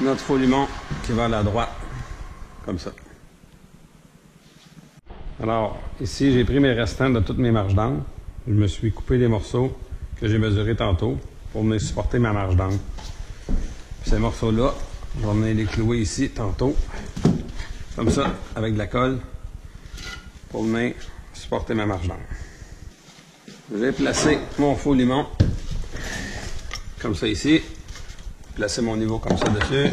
notre faux limon qui va à la droite, comme ça. Alors, ici, j'ai pris mes restants de toutes mes marges d'angle. Je me suis coupé les morceaux que j'ai mesurés tantôt pour venir supporter ma marge d'angle. Ces morceaux-là, je vais venir les clouer ici tantôt, comme ça, avec de la colle, pour venir supporter ma marge d'angle. Je vais placer mon faux limon, comme ça ici. Placer mon niveau comme ça dessus.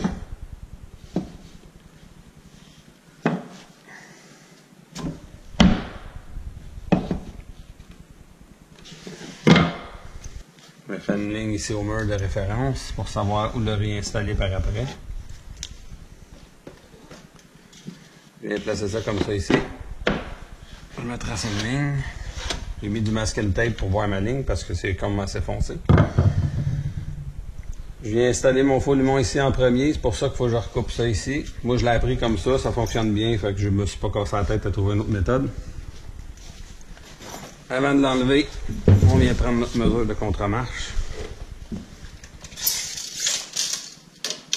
Je vais faire une ligne ici au mur de référence pour savoir où le réinstaller par après. Je viens placer ça comme ça ici. Je me trace une ligne. J'ai mis du masking tape pour voir ma ligne parce que c'est comme assez foncé. Je viens installer mon faux limon ici en premier, c'est pour ça qu'il faut que je recoupe ça ici. Moi, je l'ai appris comme ça fonctionne bien, fait que je me suis pas cassé la tête à trouver une autre méthode. Avant de l'enlever, on vient prendre notre mesure de contre-marche.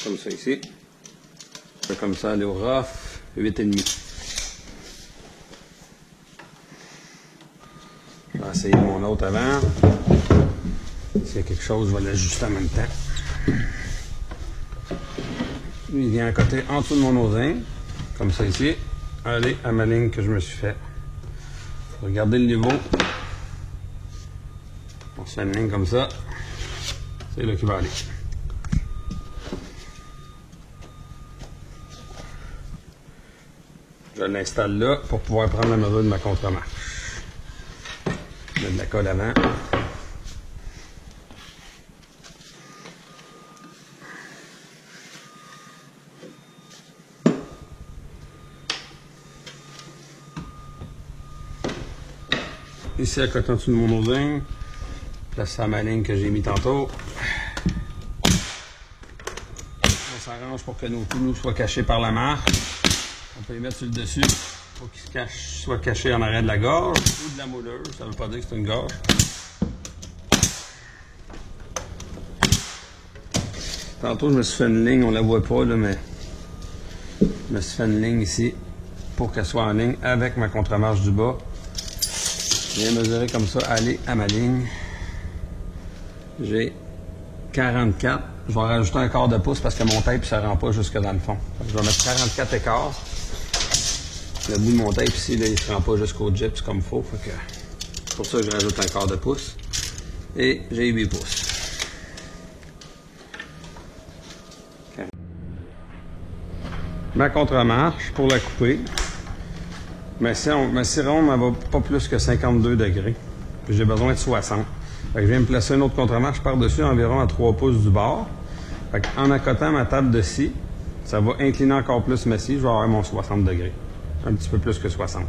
Comme ça ici. Je vais comme ça aller au rough, 8,5. Je vais essayer mon autre avant. S'il y a quelque chose, je vais l'ajuster en même temps. Lui, il vient à côté, en dessous de mon osin, comme ça ici. Aller à ma ligne que je me suis fait. Regardez le niveau. On se fait une ligne comme ça. C'est là qu'il va aller. Je l'installe là pour pouvoir prendre la mesure de ma contre-marche. Je mets de la colle avant. Ici à côté en dessous de mon osin, place ça à ma ligne que j'ai mis tantôt. On s'arrange pour que nos clous soient cachés par la marque. On peut les mettre sur le dessus pour qu'ils soient cachés en arrière de la gorge ou de la moulure. Ça ne veut pas dire que c'est une gorge. Tantôt je me suis fait une ligne, on la voit pas là, mais je me suis fait une ligne ici pour qu'elle soit en ligne avec ma contre-marche du bas. Je viens mesurer comme ça, aller à ma ligne. J'ai 44. Je vais rajouter un quart de pouce parce que mon tape ne se rend pas jusque dans le fond. Je vais mettre 44 écarts. Le bout de mon tape ici, là, il ne se rend pas jusqu'au gyps comme il faut. C'est pour ça que je rajoute un quart de pouce. Et j'ai 8 pouces. Ma contre-marche pour la couper. Mais si ronde, elle va pas plus que 52 degrés. Puis j'ai besoin de 60. Fait que je viens me placer une autre contre-marche par-dessus, environ à 3 pouces du bord. Fait en accotant ma table de scie, ça va incliner encore plus ma scie. Je vais avoir mon 60 degrés. Un petit peu plus que 60.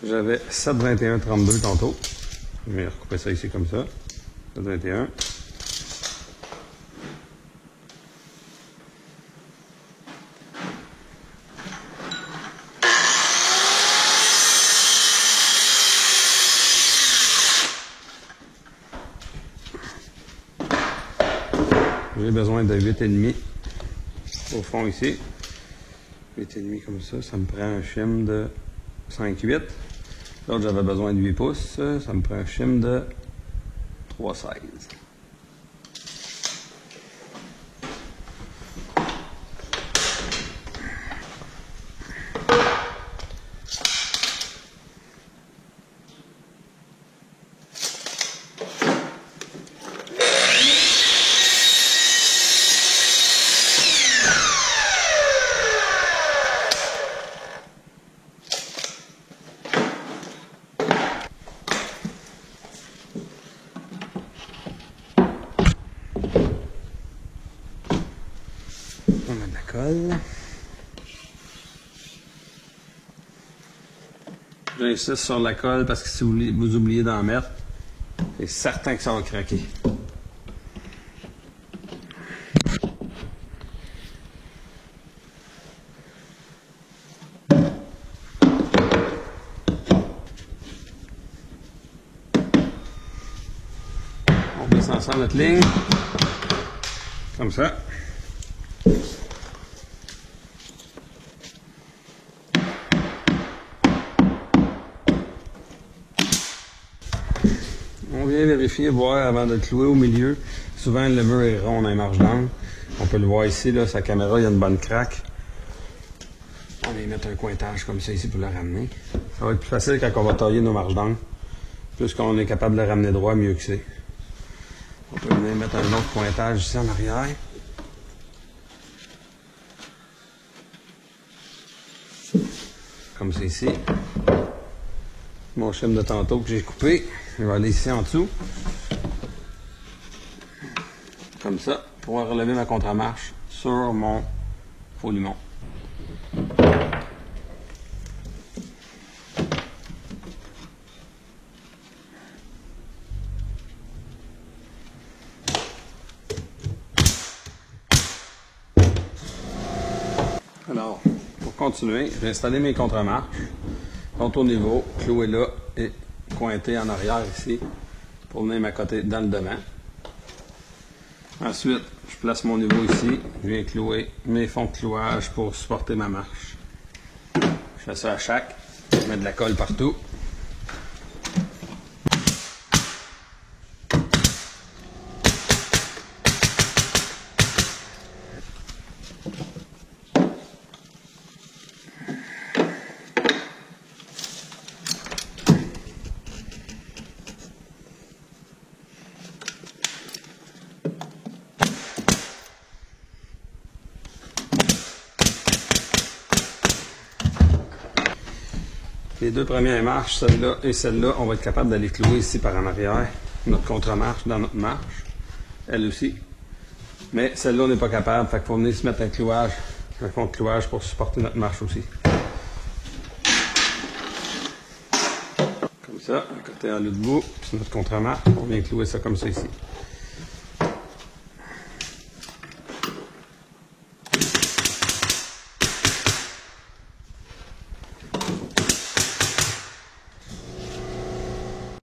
J'avais 7,21,32 tantôt. Je vais recouper ça ici comme ça. 7,21. J'ai besoin de 8,5 au fond ici. 8,5 comme ça me prend un shim de 5,8. L'autre, j'avais besoin de 8 pouces. Ça me prend un shim de 3,16. On met de la colle. J'insiste sur la colle parce que si vous oubliez d'en mettre, c'est certain que ça va craquer. ensemble notre ligne. Comme ça. On vient vérifier, voir avant de le clouer au milieu. Souvent, le mur est rond dans les marches d'angle. On peut le voir ici, là, sa caméra, il y a une bonne craque. On va y mettre un cointage comme ça ici pour le ramener. Ça va être plus facile quand on va tailler nos marches d'angle. Plus qu'on est capable de le ramener droit, mieux que c'est. On peut venir mettre un autre pointage ici en arrière. Comme c'est ici. Mon schème de tantôt que j'ai coupé. Je vais aller ici en dessous. Comme ça, pour pouvoir relever ma contre-marche sur mon faux limon. Alors, pour continuer, j'ai installé mes contre-marches. Sont au niveau, cloué là et pointé en arrière ici pour venir m'accoter dans le devant. Ensuite, je place mon niveau ici, je viens clouer mes fonds de clouage pour supporter ma marche. Je fais ça à chaque, je mets de la colle partout. Les deux premières marches, celle-là et celle-là, on va être capable d'aller clouer ici par en arrière, notre contre-marche dans notre marche, elle aussi. Mais celle-là, on n'est pas capable, fait qu'il faut venir se mettre un clouage, un fond de clouage pour supporter notre marche aussi. Comme ça, à côté en l'autre bout, puis notre contre-marche, on vient clouer ça comme ça ici.